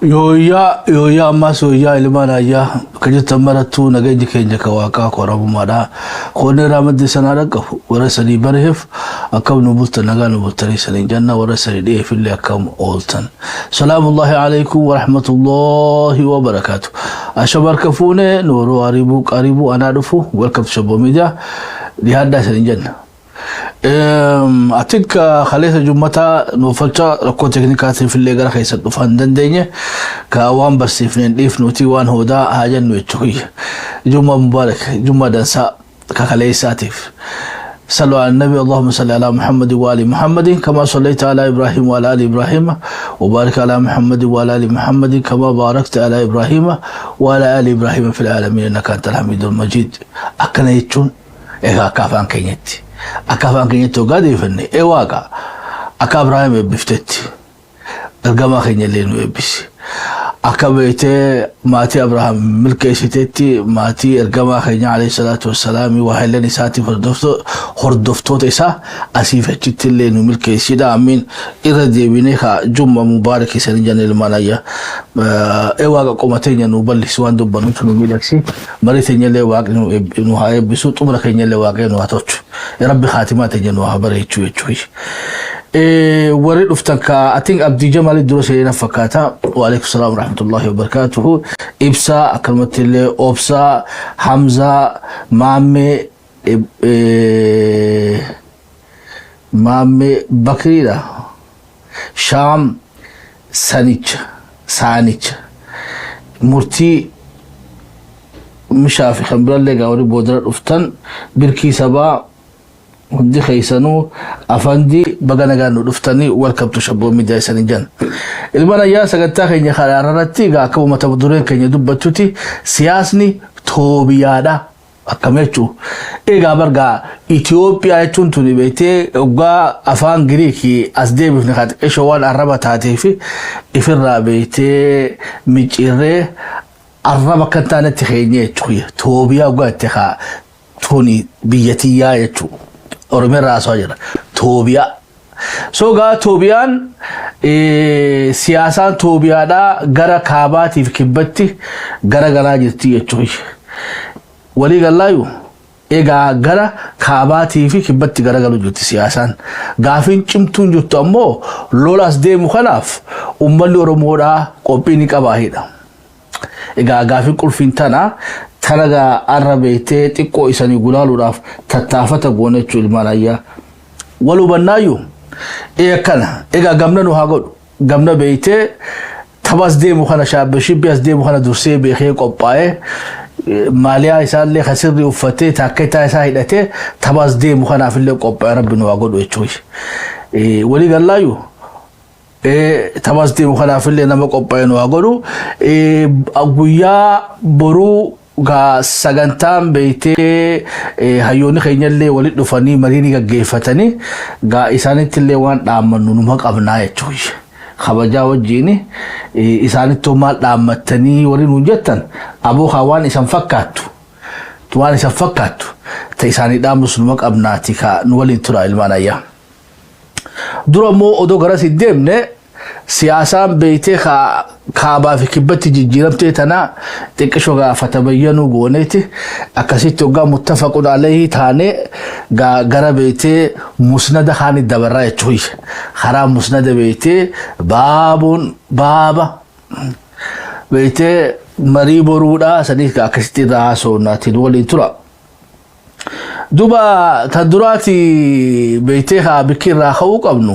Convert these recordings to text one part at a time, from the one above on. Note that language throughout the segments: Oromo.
يويا ما سويا إلمانا يا كجت مرتو نجد كينجا كواكا كورابو مادا خوني رامد سنة رقف ورسلي برهف أكم نبلت نجا نبلتني سنين جنة ورسلي ليه في اللي أكم أولتن. سلام الله عليكم ورحمة الله وبركاته. أشبار كفوني نورو قريبو أنا رفو welcome to شبو ميديا لهذا سنين جنة. أتيك خليت جمعة نوفلتا ركوت تكنيكات في اللي جرى خيسة فندن دنيا كوان بس فين ليف نوتي وان هودا هاجن نوتشوي جمعة مبارك جمعة دنسا كخلي ساتف صلوا على النبي اللهم صل على محمد وآل محمد كما صليت على إبراهيم وعلى آل إبراهيم وبارك على محمد وعلى آل محمد كما باركت على إبراهيم وعلى آل إبراهيم في العالمين إنك أنت الحميد المجيد أكنيتون إيه كافان كينيتي أكافان كينيتو قادي فني إيه واقع أكا إبراهيم بفتتي الجماعة خينيلين ويبسي أكبيته ماتي أبراهيم ملك إشتتي ماتي الجماعة خيني عليه الصلاة والسلام وهلني ساتي خردفتوت إسا أسيف تتلين وملك إشدا أمين إردي بينها جمعة مبارك سنجان الملايا إيواقع قومتين نوبل سوان دبانو تنو ميلكسي مريتين يلي واقع نوها بسوط أمركين يلي واقع نوها توش يا ربي خاتمات نوها بريتشو يتشوي ورد أفتنك أتين أبدي جمال الدروس لنا فكاتا وعليكم السلام ورحمة الله وبركاته إبسا كلمة اللي أبسا حمزة مامي بكريرة شام سانيتش مرتي مشافي خمبر اللي قاوري بودرات أفتن بركي سبا هندي خيسانو أفندي بغانغانو دفتاني welcome to شبو ميديا سنجان المانا يا سغتا خيني خرارتي غا كبو متبدورين كيني دبتوتي سياسني توبيادا أكملتو إيغا برغا إثيوبيا تونتوني بيتي وغا أفان غريكي أسدي بفنخات إشوان عربة تاتيفي إفرا بيتي ميجيري عربة كنتانة تخيني توبيا وغا تخا توني بيتي يايتو Oromia raasoo jira Toobiyaa sogaa Toobiyaan siyaasaan Toobiyaadhaa gara kaabaatiif kibbatti gara garaa jirti jechuudha walii galaayu egaa gara kaabaatiif kibbatti gara galu jirti siyaasaan gaafiin cimtuun jirtu ammoo lolas deemu kanaaf uummanni Oromoodhaa qophii ni qabaahidha egaa gaafiin qulfiin tana tanaga arrabeete xiqqoo isanii gulaaluudhaaf tattaafata goonechu ilmaanayya walubannaayu kana egaa gamna nu haa godhu gamna beeyte tabas deemu kana shaabashibbi as deemu kana dursee beekee qophaa'ee maaliyaa isaallee kasirri uffatee taakketaa isaa hidhatee tabas deemu kanaaf illee qophaa'ee rabbi nu haa godhu jechuudha walii galaayu tabas deemu kanaaf illee nama qophaa'ee nu haa godhu guyyaa boruu ga sagantaan beeytee hayyoonni keenyallee walitti dhufanii mariin gaggeeffatanii ga isaanitti illee waan dhaammannu numa qabnaa jechuudha kabajaa wajjiin isaanitti maal dhaammattanii warri nuun jettan aboo waan isan fakkaattu ta isaanii dhaamnus numa qabnaati ka nu waliin tura ilmaanayya dura immoo odoo garas hin deemne siyaasaan beeytee kaabaa fi kibbatti jijjiiramtee tana xiqqishoo gaafata bayyanu gooneeti akkasitti hoggaa muttafaqun alayhi taane gara beeytee musnada haani dabarraa jechuudha karaa musnada beeytee baaba beeytee marii boruudhaa saniif akkasitti irraa haasofnaatiin waliin tura duba taduraati beeytee bikir raakhawu qabnu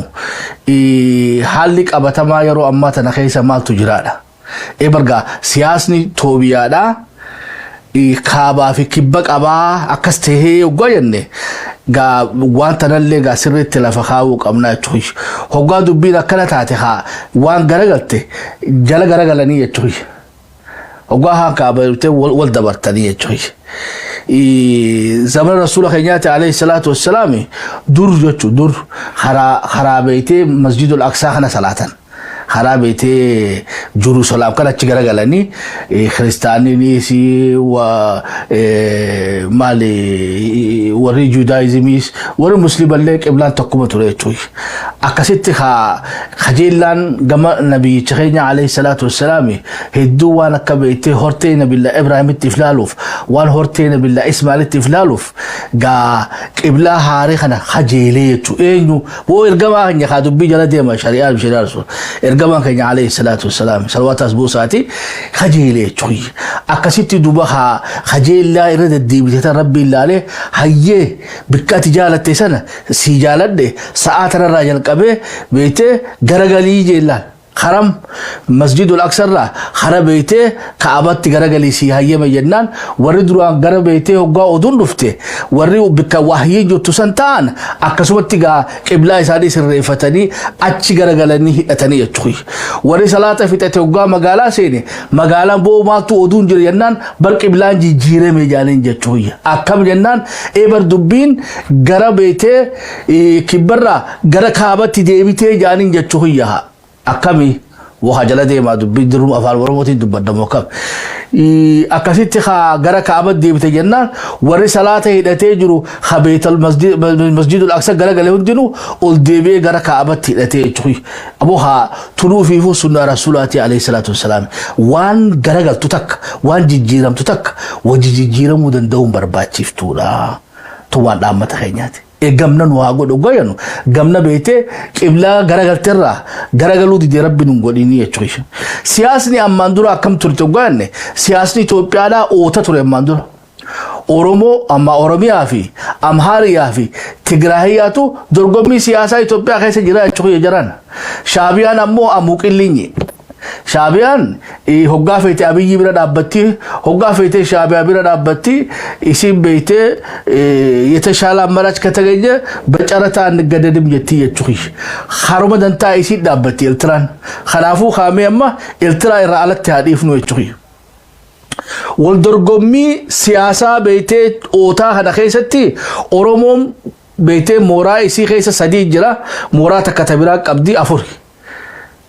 haalli qabatamaa yeroo ammaa tana keessa maaltu jiraadha barga siyaasni Toobiyaadha kaabaa fi kibba qabaa akkas tahee hoggaa jenne gaa waan tanallee gaa sirriitti lafa kaawuu qabna jechuudha hoggaa dubbiin akkana taate waan garagalte jala garagalanii jechuudha hoggaa haa kaabaa wal dabartanii jechuudha زمن رسول الله عليه الصلاة والسلام دور خرابيته مسجد الأقصى خنا صلاة خرابيتي جروسلام كلا تجرا قالني خريستاني نيسي و مالي وري جودايزميس وري مسلم لك ابلان تقوم تريتوي اكاسيت خجيلان جما نبي تخينا عليه الصلاه والسلام هدو وانا كبيتي هورتين بالله ابراهيم التفلالوف وان هورتين بالله اسماعيل التفلالوف غا قبلا هاريخنا خجيليتو اينو و ارغما كني خادو بيجلا ديما شريعه بشريعه رسول ارغما كني عليه الصلاه والسلام صلوات اسبوساتي خجيليتو اكاسيت دوبها خجيلا يرد الديبت ربي الله عليه هيه بكات جالتي سنه سي جالد ساعات الراجل قبه بيته غرغلي جيلان خرم مسجد الاقصى خرب بيته كعبت غرغلي سي هيه مجنان وردرو غرب بيته وغا اودون دفته وريو بك وحي جوتو سنتان اكسوتيغا قبلا سادي سرفتني اچ غرغلني اتني يچخي وري صلاه فتته وغا مغالا سيني مغالا بو ماتو اودون جر ينان بر قبلان جي جيره ميجانين جچوي اكم جنان ايبر دبين غرب بيته كبرا غر كعبت ديبيته جانين جچوي أكمي وخجلة ديما دبي دروم أفعال ورموتين دبّر موكب أكاسيت خا غرا كعبة دي بتجنن وري صلاة هدته جرو خبيت المسجد الأقصى غرا غلهون دينو ول ديبي غرا كعبة هدته جوي أبوها تنو فيفو سنة رسولاتي عليه الصلاة والسلام وان غرا غل تتك وان جيجيرم تتك وجيجيرم ودن دوم برباتشيف تولا توان دامت خينياتي gamna nu hago do goyano gamna bete qibla garagalterra garagalu di rabbi nu godini yechoish siyasni amandura kam turto goyanne siyasni Ethiopia da ota ture amandura oromo amma oromia fi amhariya fi tigrahiyatu dorgomi siyasa Ethiopia kayse jira yechoy jaran shabiyan ammo amuqillinyi شابيان هوغا فيتي ابي بيرا دابتي هوغا فيتي شابيا بيرا دابتي اسم بيتي يتشالا امراج كتغني بچرتا انغددم يتي يچخي خرم دنتا ايسي دابتي التران خلافو خاميما الترا يرالت تاديف نو يچخي والدرغومي سياسه بيتي اوتا هدا خيستي اوروموم بيتي مورا ايسي خيس سدي جرا مورا تكتبرا قبدي افور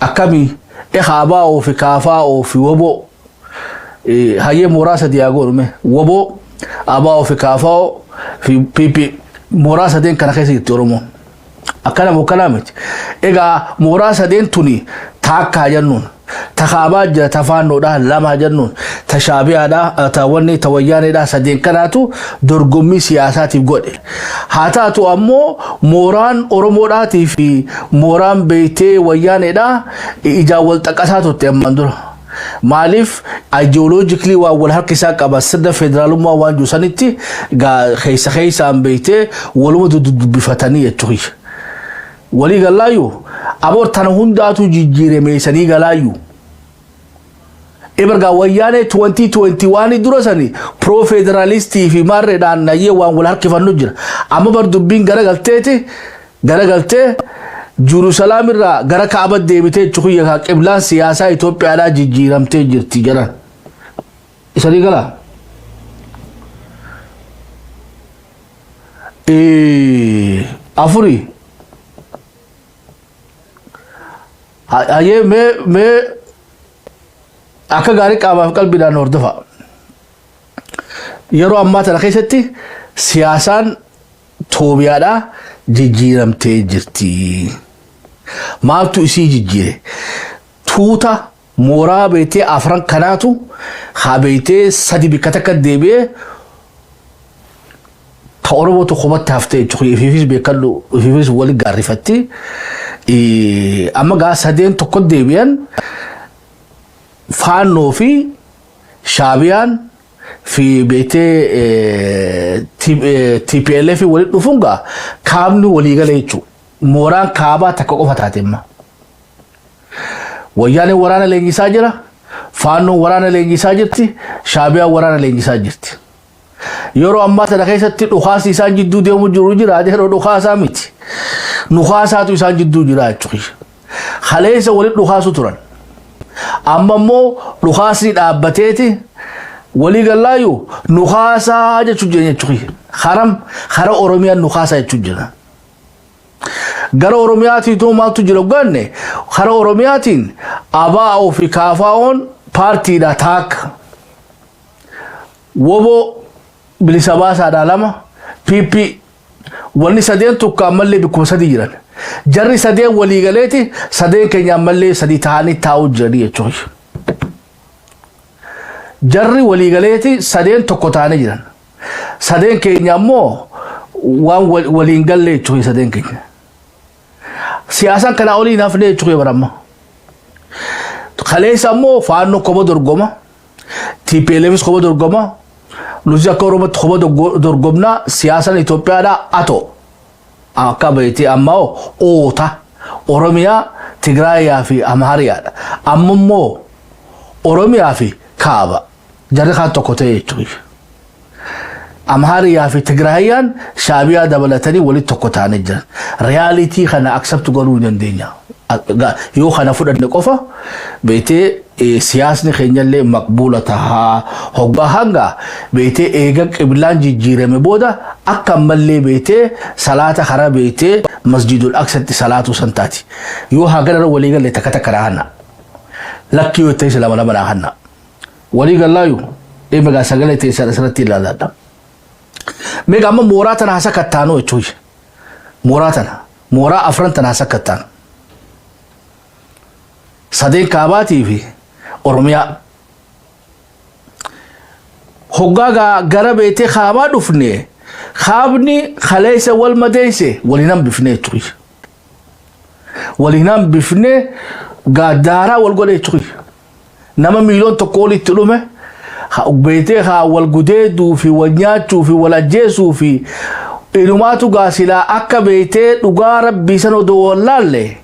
اكامي إخابا أو في كافا أو في وبو هاي مراسة دياغور مه وبو أبا أو في كافا في بي مراسة دين كنا خيسي تورمو أكنا مكلامت إيجا مراسة دين توني تاك جنون تخابا جا تفانو ده لما جنون تشابه ده تاوني توياني ده سدين كناتو درغمي سياساتي بقول هاتاتو أمو موران أورمو ده في موران بيتي وياني ده إجاول تكاساتو تيماندو مالف ideologically وأول كيساك أبصر فدرالو ما وانجو سنتي جا خيسة عم بيتي ولو بفتانية تغيش ولي قلايو أبور تنهون داتو جيجيري ميساني قلايو إبرغا وياني 2021 درساني برو فيدراليستي في مرة دان نايه وان ولار كيف نجر أما بردو بين غرا غلطي جروسلام را غرا كعبة ديبتي چخوية قبلان سياسة إثيوبيا على جيجيرم تجر تجران إسالي قلا أفوري आये मैं आका गारी काम कल बिना नोर दफा यरो अम्मा तरखे सत्ती सियासान थोबियाडा जिजीरम ते जिरती माफ तू इसी जिजीरे थूता मोरा बेटे अफरन खनातु खा बेटे सदी बिकतक देबे थोरबो तो खबत हफ्ते चुकी फीफिस बेकल्लो फीफिस वली गारिफती أما قاس هدين تقد ديبيان فانو في شابيان في بيت تي بي ال في ولد نفونغا كامنو وليغا ليچو موران كابا تكوكو فتاتيما وياني ورانا لنجي ساجرا فانو ورانا لنجي ساجرتي شابيان ورانا لنجي ساجرتي يورو أما تدخيستي نخاسي سان جدو ديومو جرو جرا ديرو نخاسا ميتي نخاساتو سان جدو جرا چخي خليسا ولد نخاسو تران أما مو نخاسي دابتيتي ولي قلايو نخاسا جا چجن چخي خرم أوروميان نخاسا چجن gara Oromiyaati to maaltu jira ganne khara Oromiyaatiin ABO fi KFO'n paartiidha taak wobo bilisa baasaadha lama PP wanni sadeen tokko ammallee bikkuma sadii jiran jarri sadeen walii galeeti sadeen keenya ammallee sadii ta'anii taa'u jiranii jechuudha. Jarri walii galeeti sadeen tokko ta'anii jiran sadeen keenya ammoo waan waliin galle jechuudha sadeen keenya. Siyaasan kana olii nafne jechuudha baramma. Kaleessa ammoo faannoo koba dorgoma TPLFs koba dorgoma nuti akka Oromootti koba dorgomna siyaasan Itoophiyaadha ato akka beekti amma oota Oromiyaa Tigraayaa fi Amaariyaadha amma immoo Oromiyaa fi Kaaba jarri kaan tokko ta'e jechuudha. Amaariyaa fi Tigraayaan Shaabiyaa dabalatanii walitti tokko ta'anii jiran realitii kana accept godhuu hin dandeenya. Yoo kana fudhanne qofa beekte siyaasni keenyallee maqbuula tahaa hoggaa hanga beekte eega qiblaan jijjiirame booda akka ammallee beekte salaata karaa beekte masjidul aqsatti salaatu santaati yoo hagara walii galee takka takka rahanna lakki yoo ta'e lama lama rahanna walii galaayu eega sagalee ta'e sararratti ilaalladha meeqa amma mooraa tana hasa kattaanoo jechuudha mooraa afran tana hasa kattaan sadeen Kaabaatii fi Oromiyaa hoggaa gara beekte Kaabaa dhufne Kaabni kaleessa wal madeesse waliinaan bifne jechuudha. Waliinaan bifne gaadaaraa wal godhe jechuudha. Nama miiliyoon tokko olitti dhume beekte wal gudeeduu fi wal nyaachuu fi wal ajjeesuu fi inumaatu gaasilaa akka beekte dhugaa rabbii san odoo wallaalle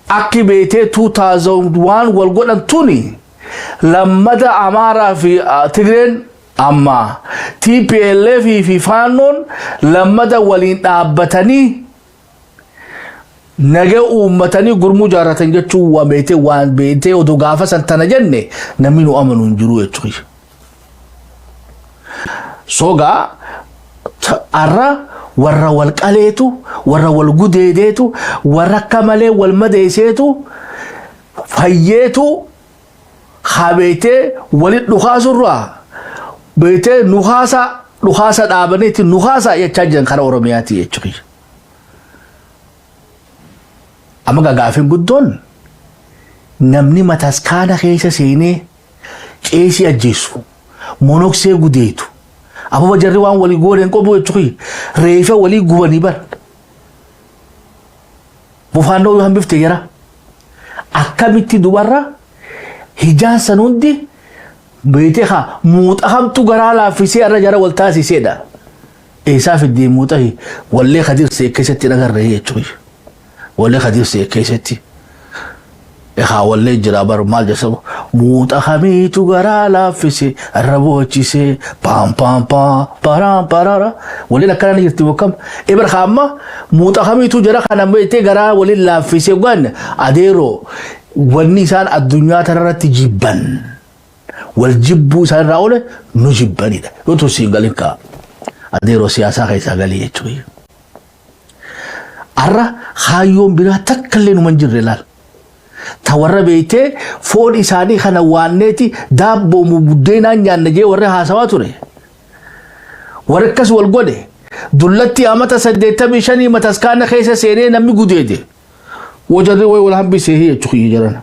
akki beekte 2001 wal godhan tuni lammada Amaaraa fi Tigreen amma TPLF fi Faannoon lammada waliin dhaabbatanii nagee uummatanii gurmuu jaarratan jechuun waan beekte odoo gaafa san tana jenne namni nu amanu hin jiru jechuudha. Sogaa arra warra wal qaleetu warra wal gudeedeetu warra kamalee wal madeeseetu fayyeetu habeete walit dhukaasurraa beete nuhaasa dhaabaniiti nuhaasa jechaa jiran karaa Oromiyaati jechuudha. Amma gagaafin guddoon namni mataskaana keessa seenee qeesii ajjeessu monoksee gudeetu ababa jarri waan walii gooneen qobu jechuudha reefa walii gubanii bar bufaannoo yoo hambifte jira akkamitti dubarra hijaan san hundi beete haa muuxahamtu garaa laaffisee irra jara wal taasiseedha eesaa fiddee muuxahi wallee kadirsee keessatti dhagarree jechuudha wallee kadirsee keessatti wallee jira bar maal jesamu muuxahamiitu garaa laaffisee irra boochisee paam paam paam paraam parara walleen akkana ni jirti bokkam Ibrahaama muuxahamiitu jara kana beete garaa waliin laaffisee gan adeeroo wanni isaan addunyaa tanarratti jibban wal jibbuu isaan irraa oole nu jibbanidha yoo tusiin galin kaa adeeroo siyaasaa keessaa galii jechuudha. Arra haayyoon biraa takka illee numan jirre laal tawarra beekte foon isaanii kana waanneeti daabboo mu buddeenaan nyaanna jee warra haasawaa ture warra akkas wal godhe dullatti amata 85 mataskaana keessa seenee namni gudeede وجد ولا هم بيسيه تخيل جرنا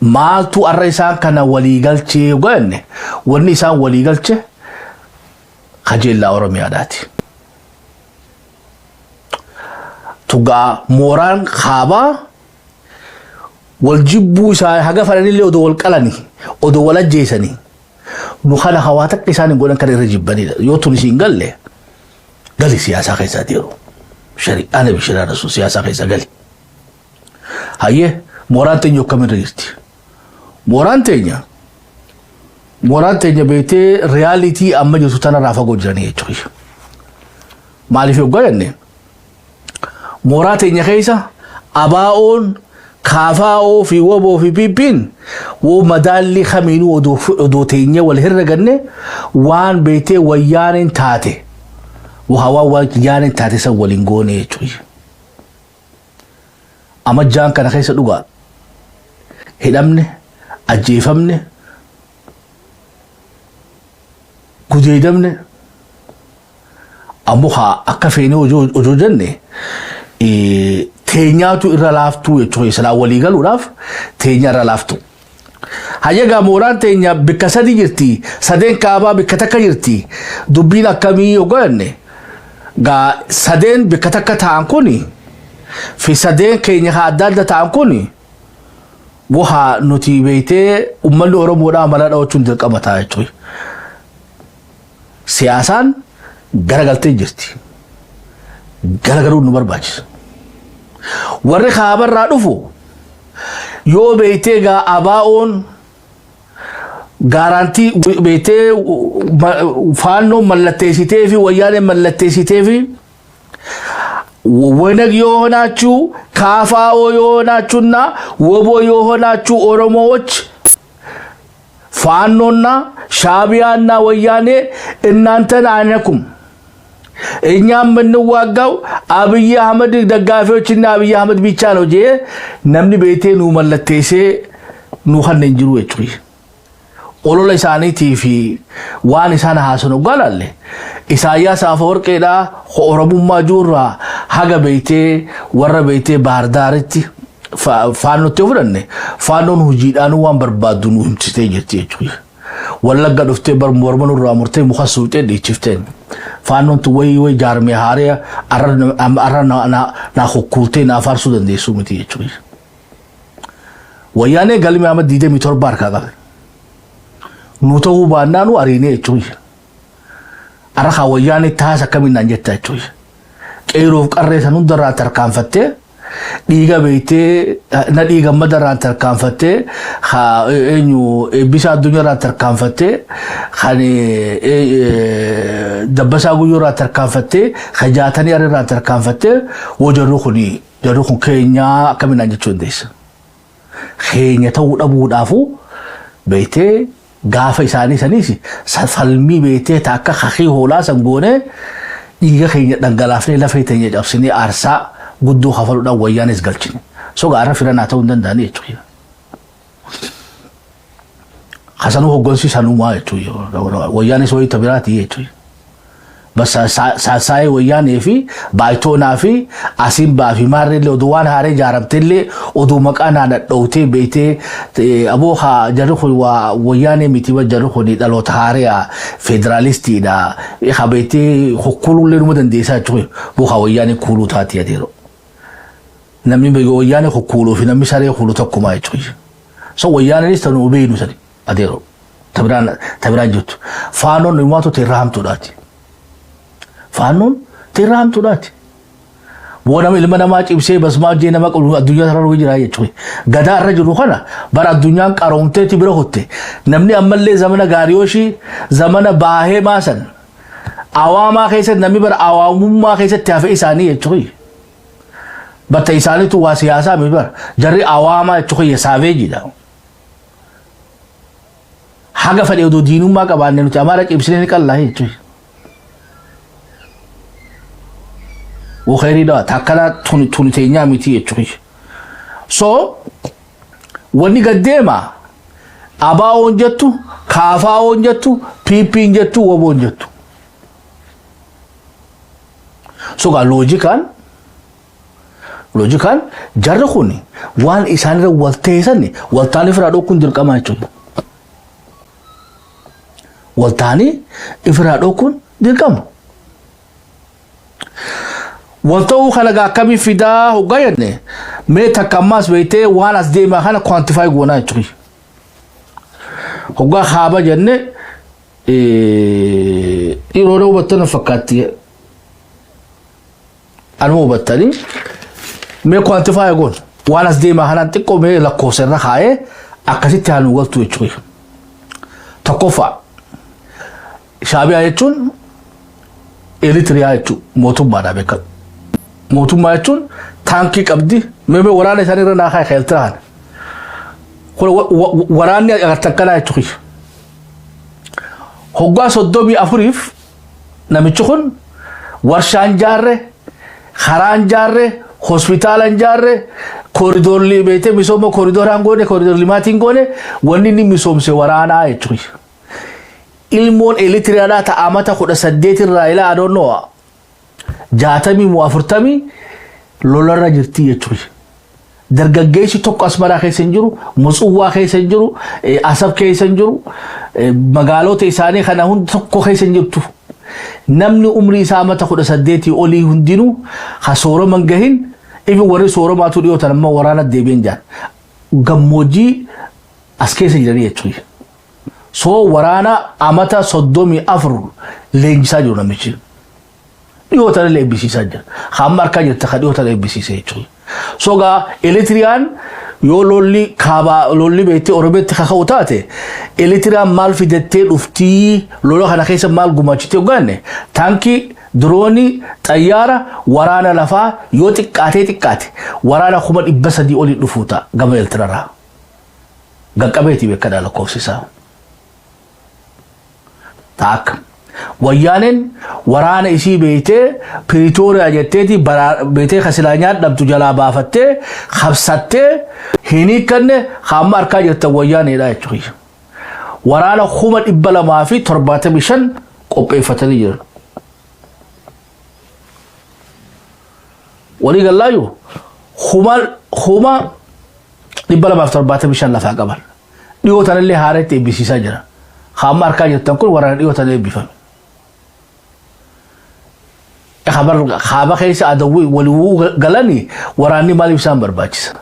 ما تو الرئيسان كان ولي قلتي وقالني والنسان ولي قلتي خجل لا أرمي عاداتي تقع موران خابا والجبو ساي حاجة فرني اللي أدو الكلاني أدو ولا جيساني نخانا خواتك لسان يقولن كان رجبني يوتو نسين قال لي قال لي سياسة خيسا ديرو شري أنا بشري رسول سياسة خيسا قال لي هاي موران تنيو كمين رجستي موران تنيا بيتي رياليتي أما جو ستانا رافا قجراني يجوي مالي في قولني موران تنيا خيسا أباون كافاو في وبو في بيبين ومدالي خمينو ودو تينيا والهرقني وان بيتي ويانين تاتي وهوا وجان تاتي سوالين غوني شوي أما جان كان خيس دوغا هدمني أجيفمني كوديدمني أموها أكفيني وجوجني تينياتو إرلافتو يشوي سلا ولي قالوا راف تينيا رلافتو هاجا موران تينيا بكسدي جرتي سدين كابا بكتكا جرتي دبينا كمي يوغاني غا سدين بكتكا تانكوني في سدين كينيا هاداد تانكوني وها نوتي بيتي أمالو أورمونا مالا أو تشندر كامتا يشوي سياسان غرغلتي جرتي غرغرو نمبر باجس warri khaabarraa dhufu yoo beeytee gaa abaa'oon gaarantii beeytee faannoo mallatteessitee fi wayyaanee mallatteessitee fi ወነግ የሆናችሁ ካፋኦ የሆናችሁና ወቦ የሆናችሁ ኦሮሞዎች ፋኖና ሻቢያና ወያኔ እናንተን አነኩም እኛም ምንዋጋው አብይ አህመድ ደጋፊዎችና አብይ አህመድ ብቻ ነው ጄ ነምኒ ቤቴ ኑ መለቴሴ ኑ ኸነንጅሩ እጭሪ ኦሎላ ኢሳኒ ቲቪ ዋን ኢሳና ሐሰኑ ጋላለ ኢሳያስ አፈወርቄዳ ኦሮሙማ ጁራ ሀገ ቤቴ ወረ ቤቴ ባህር ዳርቲ ፋኖ ተውረነ ፋኖን ሁጂዳኑ ዋን በርባዱ ኑ ህምትቴ ጀቲ እጭሪ ወለጋ ዶፍቴ በር ሞርመኑ ራሙርቴ ሙኸሱቴ ዲችፍቴን ፋኖን ወይ ጃርሜ ሃሪያ አረና ና ሁኩልቴ ና ፋርሱ ደንዴሱ ምት እጭሪ ወያኔ ገልሚ አመት ዲደ ሚቶር ባርካ ጋር ኑተው ባናኑ አሪኔ እጭሪ አረኻ ወያኔ ታሳ ከሚና እንጀታ እጭሪ ቀይሮፍ ቀሬተኑ ደራ ተርካንፈቴ ዲጋ ቤቴ ነዲጋ መደራን ተርካንፈቴ ኸኙ ቢሳ ዱኛራ ተርካንፈቴ ኸኒ ደበሳ ጉዮራ ተርካንፈቴ ኸጃተኒ አረራ ተርካንፈቴ ወጀሩኹኒ ጀሩኹ ከኛ ከሚና እንጀቹ እንደስ ኸኛ ተው ደቡ ዳፉ ቤቴ ጋፈ ኢሳኒ ሰኒሲ ሰፈልሚ ቤቴ ታካ ኸኺ ሆላ ሰንጎነ ዲጋ ኸኛ ደንገላፍኔ ለፈይተኛ ጨብስኒ አርሳ ጉዱ ኸፈሉ ዳ ወያኔስ ገልችኒ ሶ ጋራ ፍረና ተው እንደንዳኒ እጭ ሐሰኑ ሆጎንሲ ሰኑማ እጭ ወያኔስ ወይ ተብራት ይእጭ በስ ሳሳይ ወያኔ ፊ ባይቶና ፊ አሲም ባፊ ማረለ ኦዱዋን ሃሬ ጃረብተለ ኦዱ መቃና ነዶቴ ቤቴ አቦሃ ጀርኹ ወያኔ ሚቲበ ጀርኹ ዲዳሎት ሃሪያ ፌደራሊስቲ ዳ ይኸቤቴ ሁኩሉ ለኑ ደንዴሳ እጭ ቦሃ ወያኔ ኩሉ ታቲ ያዴሮ namni be wayane ko kulo fi namni sare kulo tokkuma echoy so wayane listano beenu sari adero tabran jottu fanon no mato terhamtu dati fanon terhamtu dati wona ilmana ma cibse basma je na maqulu adunya tarar wajira echoy gada rajulu khana bar adunya qaronte tibra hotte namni amalle zamana gariyoshi zamana bahe masan awama khaysa namni bar awamumma khaysa tafi isani echoy بتيسالي تو واسياسة مبر جري عوامة تخي سافيجي ده حاجة فليودو دينو ما كبار نينو تامارك إبسلين كالله يجوي وخيري ده تكلا توني تينيا ميتي يجوي so وني قديما أبا أونجتو كافا أونجتو بيبي أونجتو وبو أونجتو so قال logical jarra khuni wan isanira walteesani waltani frado kun dirqama jechuudha waltani ifrado kun dirqama waltau khalaga kami fida hogayne me takamas beete wan asdema khana quantify gona jechuudha hoga khaba jenne iroro batana fakati anu batani me quantify gon walas de ma hanan tikko me la koserna khaye akasi tanu waltu echoy takofa shabiya echun eritrea echu motumma da beka motumma echun tanki qabdi meme warane sanira na khay kheltan ko warane atakala echoy hogwa sodomi afurif namichkhun warshaan jaarre karaan jaarre hospitaalan jaarre kooridoor beete misooma kooridooraan goone kooridoor limaatiin goone wanni inni misoomse waraanaa jechuudha. Ilmoon Eritiriyaadhaa ta'amata 18 irraa ilaa adoonnoo 60 lolarra jirti jechuudha. Dargaggeessi tokko Asmaraa keessa hin jiru, Musuwaa keessa hin jiru, Asab keessa hin jiru, magaalota isaanii kana hundi tokko keessa hin jirtu. Namni umrii isaa amata 18 olii hundinuu ha sooroman gahin even warri sooromaatu dhiyootan amma waraana deebiin jaan gammoojjii as keessa jiranii jechuudha. So waraana amata 34 leenjisaa jiru namichi. Dhiyootan illee eebbisiisaa jira. Hamma harkaa jirta ka dhiyootan eebbisiisee jechuudha. So gaa Eritiriyaan yoo lolli beektee Oromeetti kaka'u taate Eritiriyaan maal fidattee dhuftii lola kana keessa maal gumaachitee ogaanne taankii droonii xayyaara waraana lafaa yoo xiqqaate waraana 300 olii dhufuuta gama Eritiraarraa gaqqabeetii beekadhaa lakkoofsisaa taak wayyaaneen waraana isii beeytee Pretoria jetteeti beeytee kasilaanyaa dhabdu jalaa baafattee qabsattee hin hiikanne hamma harkaa jirtan wayyaaneedha jechuudha. Waraana 275 qopheeffatanii jiran. Walii gallaayu 275 lafaa qaban. Dhiyootan illee haareetti eebbisiisaa jira. Hamma harkaa jirtan kun waraana dhiyootan eebbifame. خبر خيس أدوي ولو قالني وراني مالي بسام برباجس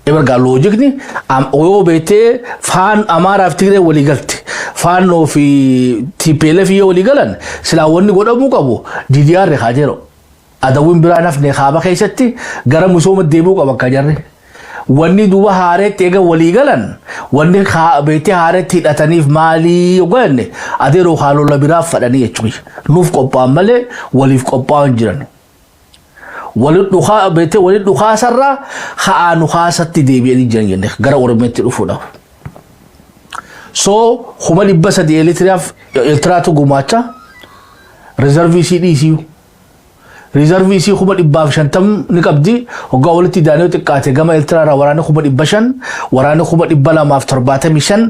إبر قال لوجيكني أو بيته فان أمار أفتكره ولي قلت فانو في تيبيله فيه ولي قالن سلاوني قد أبو كابو DDR خاجرو أدوين برانا في خبر خيستي قرم مسوم الدبوك أبغى كجري wanni duba haareetti eega walii galan wanni beektee haareetti hidhataniif maalii ogaanne adeeroo haaloo biraaf fadhanii jechuudha. Nuuf qophaa'an malee waliif qophaa'an jiran. Waliin dhukaasarraa haa dhukaasatti deebi'anii jiran jenne gara Oromiyaatti dhufuudhaaf. So 300 Eritiraatu gumaacha reservii CDCU. Reservii si 150 ni qabdi hoggaa walitti daanee xiqqaate gama Eritiraarraa waraana 500 waraana 275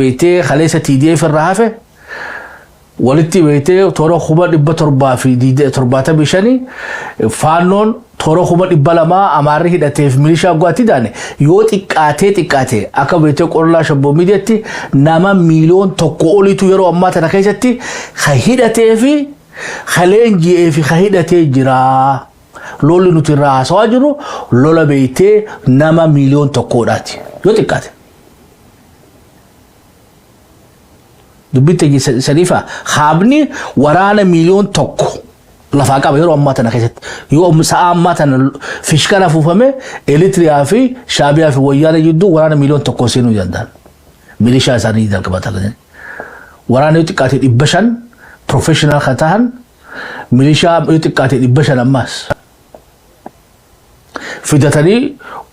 beektee kaleessa TDF irraa hafe walitti beektee toora 775 faannoon toora 200 amaarri hidhateef milishaa gwaatti daane yoo xiqqaate akka beektee qorlaa shabboo miidiyaatti nama miliyoon 1 oliitu yeroo ammaa tana keessatti hidhateefi خلينجي في خهيدة تجرا لول نترا سواجرو لولا بيتي نما مليون تقولاتي يوتيكات دبيتي سليفة خابني ورانا مليون تقو لفاقا بيرو أماتنا كيست يوم ساعة أماتنا فيشكنا فوفمي إليتريا في شابيا في ويانا يدو ورانا مليون تقو سينو جندان ميليشا ساني دال كباتل ورانا يوتيكات إبشان professional khatahan milisha yutikati dibashan ammas fidatani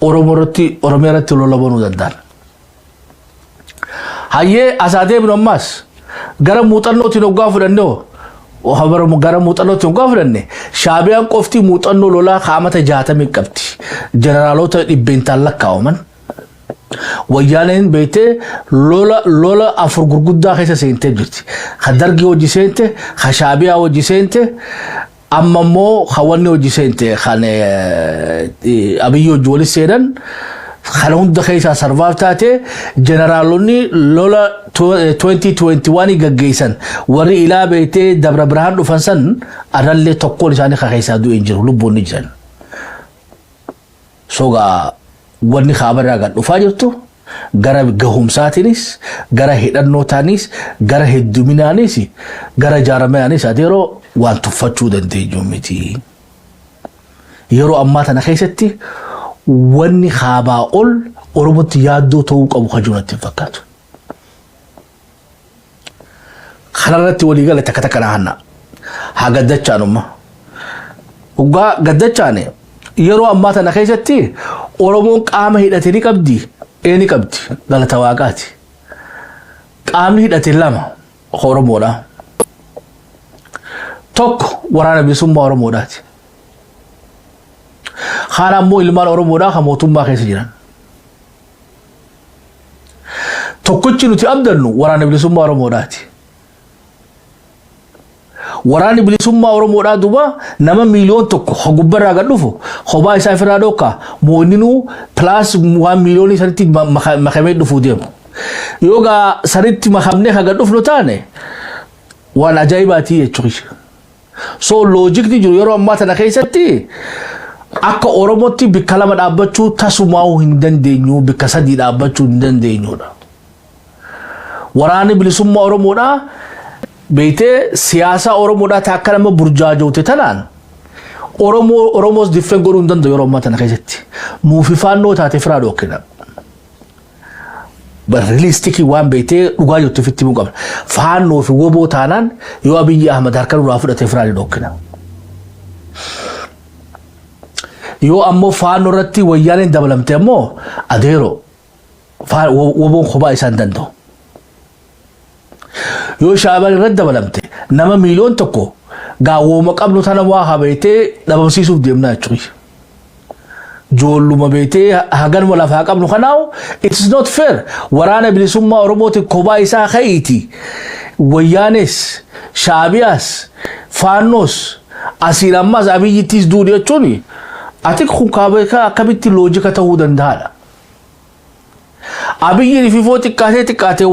oromerati lolabonu dandan haye asade ibn ammas garam mutanno tinoga fudanno o habar garam mutanno tinoga fudanne shabiyan qofti mutanno lola khamata jatami qabti generalota dibbental lakawman ويانين بيته لولا أفر غرغدا خيسة سينته جرتي خدرجي وجي سينته خشابيا وجي سينته أما مو خواني وجي سينته خانة أبيو جولي سيرن خلون دخيسة سرفاف تاته جنرالوني لولا 2021 جيسن وري إلى بيته دبر برهان وفنسن أرلي تقول جاني خيسة دو إنجر لبوني جن سوغا wanni khabarraa gad dhufaa jirtu gara gahumsaatinis gara hidhannootaanis gara hedduminaanis gara jaaramaanis adeeroo waan tuffachuu dandeenyu miti yeroo ammaa tana keessatti wanni khabaa ol Oromotti yaaddoo ta'uu qabu kajuunatti fakkaatu kanarratti walii gala takka takka nahanna haa gaddachaanumma ugaa gaddachaane yeroo ammaa tana keessatti Oromoon qaama hidhate ni qabdi galata waaqaati qaamni hidhate lama Oromoodha tokko waraana bilisummaa Oromoodhaati. Kaan ammoo ilmaan Oromoodhaa kan mootummaa keessa jiran. Tokkichi nuti abdannu waraana bilisummaa Oromoodhaati. Waraanni bilisummaa Oromoodhaa duuba nama miliyoon tokko hogubbarraa gad dhufu hobaa isaa ofirraa dhokka mooninuu plus 1 miliyoonii sanitti makamee dhufuu deemu. Yoogaa sanitti makamnee kan gad dhufnu taane waan ajaa'ibaati jechuudha. So loojikni jiru yeroo ammaa tana keessatti akka Oromootti bikka lama dhaabbachuu tasumaa hin dandeenyu, bikka sadii dhaabbachuu hin dandeenyudha. Waraanni bilisummaa Oromoodhaa beeytee siyaasa Oromoodhaa akka nama burjaajoote tanaan Oromoos different godhuu hin danda'u yeroo ammaa tana keessatti. Nuufi faannoo taate firaa dhokkina. Realistically waan beeytee dhugaa jirtu ofitti himuu qabna. Faannoo fi woboo taanaan yoo Abiyyi Ahmad harka duraa fudhatee firaa dhokkina. Yoo ammoo faannoo irratti wayyaaneen dabalamte ammoo adeero woboon kophaa isaan danda'u. Yoo shaabaan irratti dabalamte nama miliyoon tokko gaawwoma qabnu tana waa habeetee dhabamsiisuuf deemnaa jechuudha. Joolluma beetee haganuma lafaa qabnu kanaawu it's not fair. Waraana bilisummaa Oromooti kophaa isaa ka'iiti. Wayyaanes, Shaabiyaas, Faannoos, asiin ammas Abiyyittis duudhi jechuun ati kun kaabeekaa akkamitti loojika ta'uu danda'aadha. Abiyyiin fifoo xiqqaatee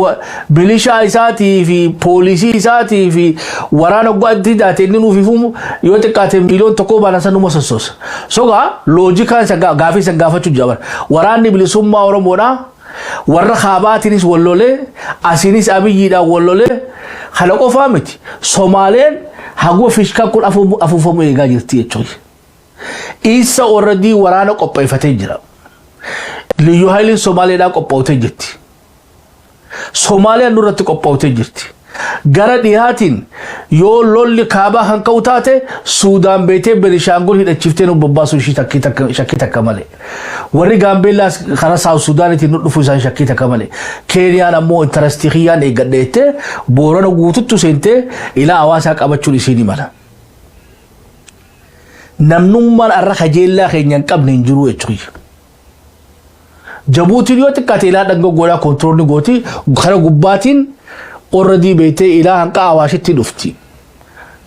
milishaa isaatii fi poolisii isaatii fi waraana guddaa daatee inni nuuf ifumu yoo xiqqaatee miliyoon tokko baanasan numa sossoosa. Sogaa loojikaan gaafii san gaafachuu jaban. Waraanni bilisummaa Oromoodhaa warra kaabaatiinis wallolee asiinis Abiyyiidhaan wallolee kana qofaa miti. Somaaleen haguma fishkaa kun afuufamu eegaa jirti jechuudha. Isa already waraana qopheeffatee jira. Liyu Hailin Somaaliyaa qophaa'utee jirti. Soomaaliyaan nurratti qophaa'utee jirti. Gara dhihaatiin yoo lolli kaabaa kan ka'u taate Suudaan beetee Benishaangul hidhachiiftee nu babbaasuu shakkii takka malee. Warri Gaambeellaas karaa Saawut Suudaanitiin nu dhufuu isaan shakkii takka malee. Keeniyaan ammoo intarastii xiyyaan eeggadheettee Boorana guututtu seentee ilaa hawaasaa qabachuun isiin mala. Namnummaan arra kajeellaa keenya hin qabne hin jiru jechuudha. Jabuutiin yoo xiqqaate ilaa dhanga godhaa kontiroolni gooti gara gubbaatiin already beetee ilaa hanqa Awaashitti dhufti.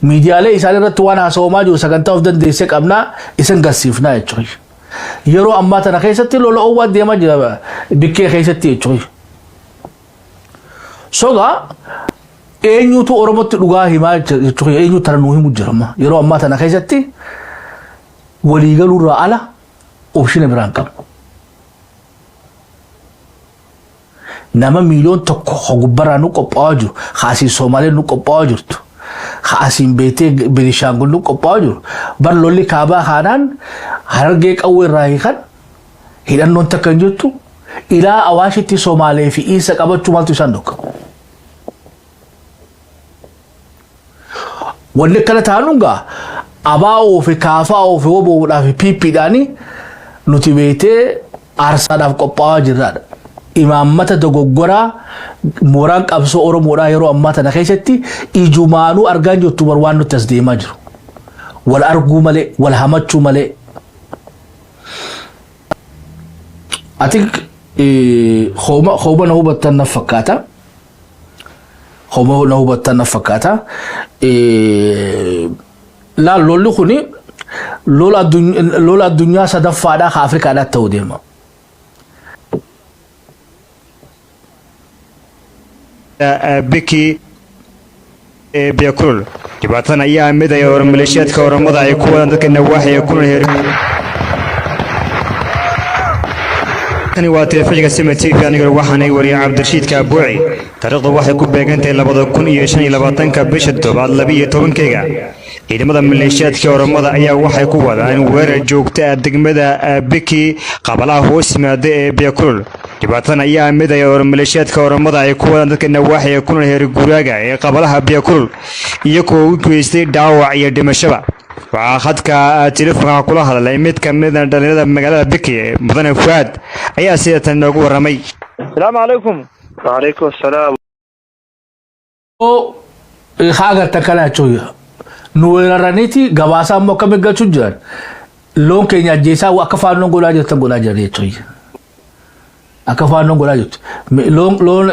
Miidiyaalee isaan irratti waan haasawamaa jiru sagantaa of dandeessee qabnaa isin garsiifnaa jechuudha. Yeroo ammaa tana keessatti lola oowwaa deemaa jira bikkee keessatti jechuudha. Sogaa eenyutu Oromootti dhugaa himaa jechuudha. Eenyu tana nuu himu jirama. Yeroo ammaa tana keessatti waliigaluurraa ala opshina biraan qabu. Nama miliyoon tokko hogubbarraa nu qophaa'aa jiru. Haasiin Soomaaleen nu qophaa'aa jirtu. Haasiin beetee Benishaangul nu qophaa'aa jiru. Bar lolli kaabaa kaanaan Harargee qawwee irraa hiikan hidhannoon takka hin jirtu. Ilaa Awaashitti Soomaalee fi Isa qabachuu maaltu isaan dhokka. Wanni akkana taanungaa abaa'oo fi kaafaa'oo fi woboodhaa fi piippiidhaani nuti beetee aarsaadhaaf qophaa'aa jirraadha. Imaammata dogoggoraa mooraan qabsoo Oromoodhaa yeroo ammaa tana keessatti ijumaanuu argaan jirtu waan nuti as deemaa jiru. Wal arguu malee, wal hamachuu malee. Ati hooma na hubattan na fakkaata. Hooma na hubattan na fakkaata. Lolli kuni lola addunyaa sadaffaadhaa ka Afrikaadhaa ta'uu deema. Biki بياكل جباتنا أيام مدة يا ورم ميليشيات كورم مضى يكون ذاك النواحي يكون هير تاني واتي فجأة سمعتي في أنا وحنا يوري عبد الرشيد كابوعي ترى واحد كوب بيجنتي لبض كون يشني لبضن كبشتو بعد لبيه تون كيجا إذا مدى ميليشيات كورم مضى أيام واحد كوب هذا إنه ورا جوكتا دق مدى بكي قبلها هو اسمه بياكل جباتنا أيام مدة يا ميليشيات كورمضة يكون ذاك النواحي يكون هير جوراجا قبلها بياكل يكون كويستي دعوة يدم الشباب وأخذك تلفون كلها لأميت كمدة دلنا مجال بكي مثلا فؤاد أي أسئلة نقول رمي السلام عليكم وعليكم السلام حاجة تكلم شوية nuweeraraniiti gabaasaa immoo akkamiin galchuu jiran loon keenya ajjeesaa akka faannoon godhaa jirtan godhaa jiran jechuudha. Akka faannoon godhaa jirtu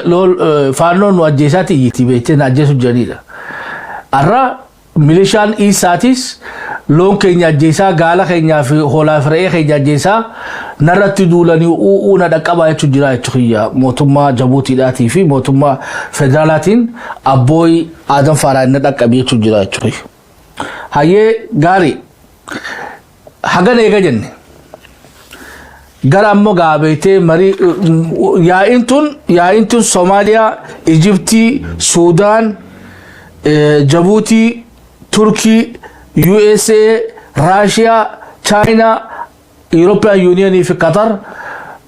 loon faannoon nu ajjeesaati iyyiti beektee na ajjeesuu jiranidha. Arra milishaan isaatis loon keenya ajjeesaa gaala keenyaa fi hoolaa fi re'ee keenya ajjeesaa narratti duulanii uuna dhaqqabaa jechuun jira jechuudha. Mootummaa Jabuutiidhaatii fi mootummaa federaalaatiin abbooyi Aadan Faaraa inni dhaqqabee jechuun jira jechuudha. Hayyee gaarii hagan eega jenne gara ammoo gaabeetee marii yaa'iin tun Soomaaliyaa, Ijiptii, Suudaan, Jabuutii, Turkii, USA, Raashiyaa, Chaayinaa, European Union fi Qatar,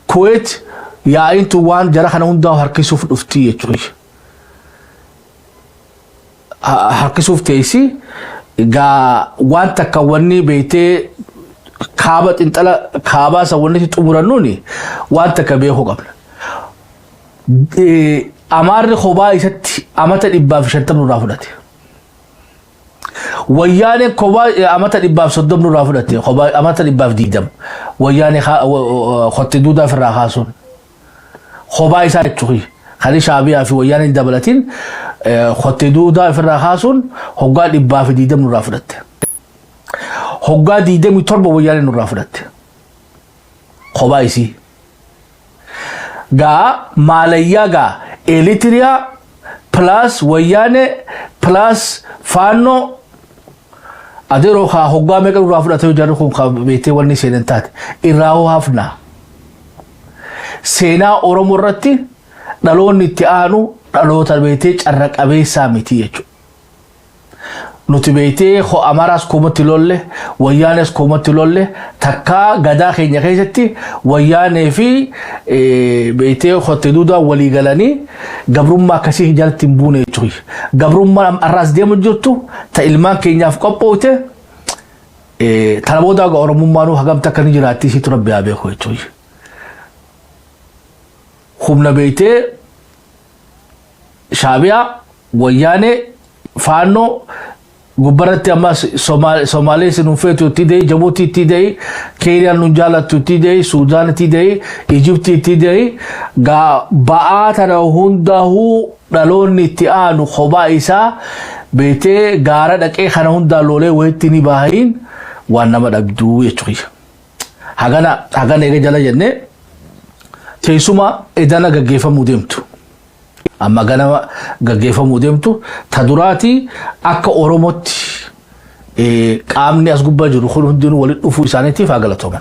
Kuwait yaa'iin tun waan jara kana hundaa harkisuuf dhuftii jechuudha. Harkisuuf teessi gaa waan takka wanni beektee kaaba xinxala kaabaa isa wanni xumurannuuni waan takka beekuu qabna. Amaarri kophaa isatti amata 150 nurraa fudhate. Wayyaaneen kophaa amata 130 nurraa fudhate. Amata 120. Wayyaanee qotte duudaa ofirraa kaasuun. Kophaa isaa jechuudha. Kan Shaabiyaa fi Wayyaaneen dabalatiin qotte duudaa ofirraa kaasuun hoggaa 120 nurraa fudhate. Hoggaa 27 Wayyaaneen nurraa fudhate. Kophaa isii. Gaa maalayyaa gaa Eritrea plus Wayyaanee plus Faannoo adeeroo haa hoggaa meeqa nurraa fudhate jarri kun beektee wanni seenan taate irraa hafnaa. Seenaa Oromoo irratti dhaloonni itti aanu dhaloota beektee carra qabeessaa miti jechuudha. Nuti beektee Amaraas koomatti lolle, Wayyaanes koomatti lolle, takkaa gadaa keenya keessatti Wayyaanee fi beektee qotte duudaa walii galanii gabrummaa akkasii jalatti hin buune jechuudha. Gabrummaa arraas deemu jirtu ta ilmaan keenyaaf qophoote tana booda Oromummaanuu hagamta akka ni jiraatti isiitu rabbi haa beeku jechuudha. Humna beektee Shaabiyaa, Wayyaanee, Faannoo gubbaratti amma Somaalee sinuu feetu itti deeyi, Jabuutii itti deeyi, Keeniyaan nu jaalattu itti deeyi, Suudaan itti deeyi, Ijiptii itti deeyi. Gaa ba'aa tana hundaa'uu dhaloonni itti aanu kophaa isaa beektee gaara dhaqee kana hundaa loolee wayitti ni baahin waan nama dhabduu jechuudha. Hagana eega jala jennee teessuma edana gaggeeffamuu deemtu. Amma ganama gaggeeffamuu deemtu ta duraati akka Oromootti qaamni as gubbaa jiru kun hundinuu walitti dhufuu isaaniitiif haa galatooman.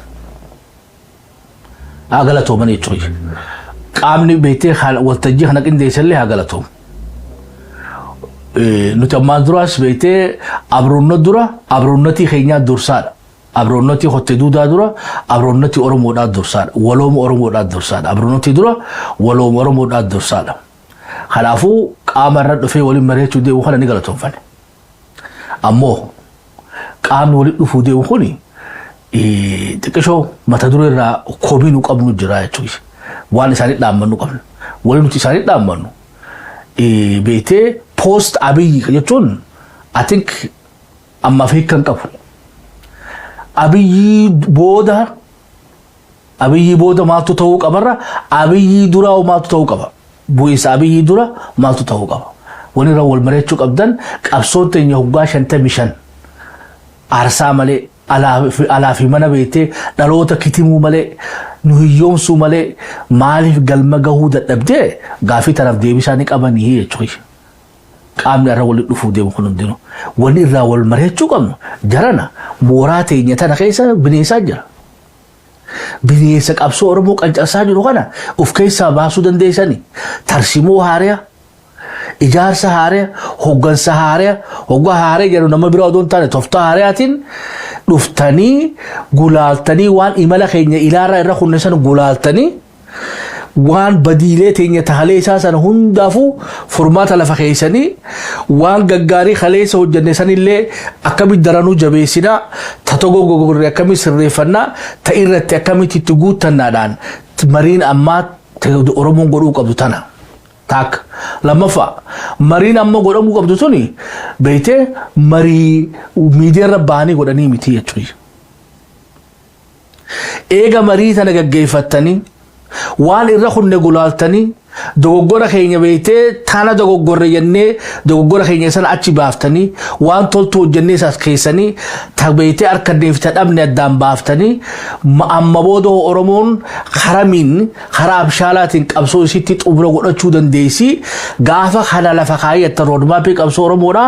Haa galatooman jechuudha. Qaamni beektee waltajjii kana qindeessallee haa galatoomu. Nuti ammaan duraas beektee abroonnotii keenyaa dursaadha. Abroonnotii qotte duudaa dura abroonnotii Oromoodhaa dursaadha. Walooma Oromoodhaa dursaadha. Abroonnotii dura walooma Oromoodhaa dursaadha. Kanaafuu qaama irra dhufee waliin mari'achuu deemu kana ni galatoomfanne. Ammoo qaamni waliin dhufuu deemu kuni xiqqishoo mata duree irraa koomii nu qabnu jira jechuudha. Waan isaanii dhaammannu qabna. Waliin nuti isaanii dhaammannu beektee post Abiyyi jechuun I think ammaaf hiikan qabu. Abiyyi booda maaltu ta'uu qabarra Abiyyi duraa maaltu ta'uu qaba. Bu'isa Abiyyi dura maaltu ta'uu qaba. Wani irraa wal mari'achuu qabdan qabsoon teenya hoggaa 55 aarsaa malee alaa fi mana beektee dhaloota kitimuu malee nu hiyyoomsuu malee maaliif galma gahuu dadhabdee gaafii tanaaf deebisaa ni qabanii jechuudha. Qaamni irraa walitti dhufuu deemu kun hundinuu wani irraa wal mari'achuu qabnu jarana mooraa teenya tana keessa bineensaa jira. Bineensa qabsoo Oromoo qancasaa jiru kana of keessaa baasuu dandeessanii tarsimoo haaraa, ijaarsa haaraa, hoggansa haaraa, hoggaa haaraa jedhu nama biraa odoon taane tooftaa haaraatiin dhuftanii gulaaltanii waan imala keenya ilaarraa irra kunneessan gulaaltanii waan badiilee teenya tahalee isaa sana hundaafuu furmaata lafa keessanii waan gaggaarii kaleessa hojjenne sanillee akkamitti daranuu jabeessinaa tatogoo gogorree akkamitti sirreeffannaa ta irratti akkamitti itti guuttannaadhaan mariin ammaa Oromoon godhuu qabdu tana. تاك لما فا مرين أما قدام قبضتوني بيته مري ميديا رباني قداني متي يجري إيجا مري تنا جيفتني وان الرخون نقولالتني دوغورا خيني بيته تانا دوغورا يني دوغورا خيني سن أشي بافتني وان تولتو جنني ساس خيسني تاك بيته أركدني فتات أبني الدام بافتني أما بودو أورمون خرامين خراب شالاتين كابسو سيتي تقبرو قد چودن ديسي غافا خلا لفقاية ترود ما بيك أبسو أورمونا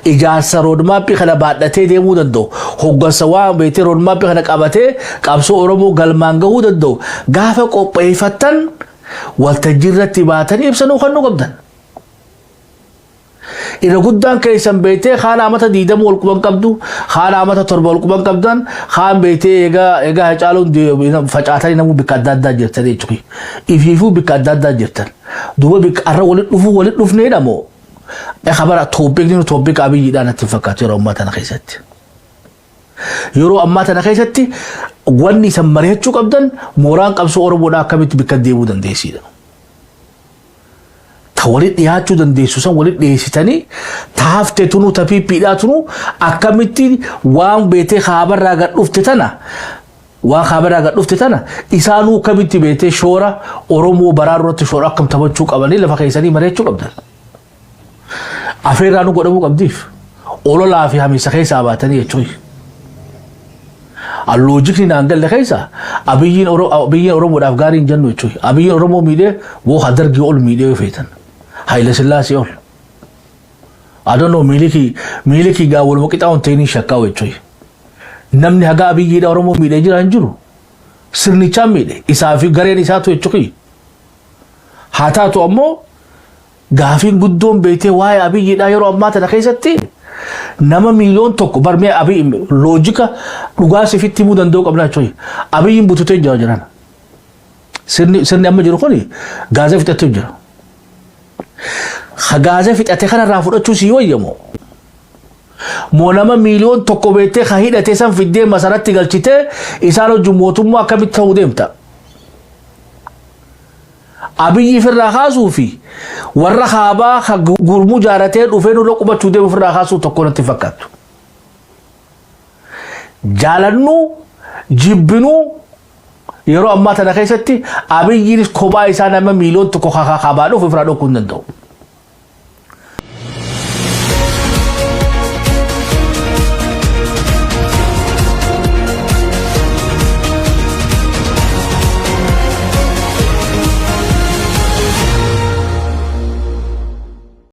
إجاسة رود ما بيك خلا بادتي ديمو دندو خوغا سوا بيته رود ما بيك خلا كابته كابسو أورمو غلمانغو دندو غافا قوبي فتن والتجرة باتني بسنو خنو قبضن إذا قدان كيسان بيتي خان آمتا ديدم والقبان قبضو خان آمتا تربا والقبان قبضن خان بيتي إيغا هجالون فجعتاني نمو بكاداد دا جرتن إيجوكي إفيفو بكاداد دا جرتن دوبا بك أرى ولد نفني نمو خبر توبيك نينو توبيك أبي جدانا تفكات يرو أماتنا خيسات يرو أماتنا خيساتي واني سمريهتشو قبضن موران قبسو أورمونا كميت بكاديبو دن ديسي ولد يهاتشو دنديسو سن ولد ديسيتاني تافته تنو تفي بيدا تنو أكمتي وان بيتي خابر راغت افتتنا وان خابر راغت افتتنا إسانو كمتي بيتي شورا أورمو برارو شورا كم تبچوك أبني لفا خيساني مريچو قبدن أفيرانو قدمو قبديف أولو لافي همي سخيس آباتني يچوي اللوجيك نانجل لخيسا أبيين أورمو الأفغانين جنو يچوي أبيين أورمو ميدي वो हदर की ओल मीडिया फेतन हाइले सिल्लासी ओल I don't know miliki ga wal wakita on teni shakka wechoy namni haga abi gida oromo mide jira anjuru sirni chamide isafi garen isatu wechoy hata to ammo gafin guddon bete way abi gida yoro amma ta khaysatti nama milyon tokko barme abi logika duga sifitti mudan do qabla choy abi butute jawajaran sirni amma jiru khoni gaza fitatu jira خجازة في أتخنا رافضة تشوسي ويمو مونما مليون تقوبته خهيدة تسام في الدين مسارات تقال شتى إسالو جموتهم ما كبت توديم تا أبي يفر رخاسو في والرخابة خجورمو جارتين وفينو لقبة توديم في رخاسو تكون اتفاقات جالنو جبنو يرو أما تناخيستي أبي يريس كوبا إسانا ما مليون تقو خابانو في فرادو كندندو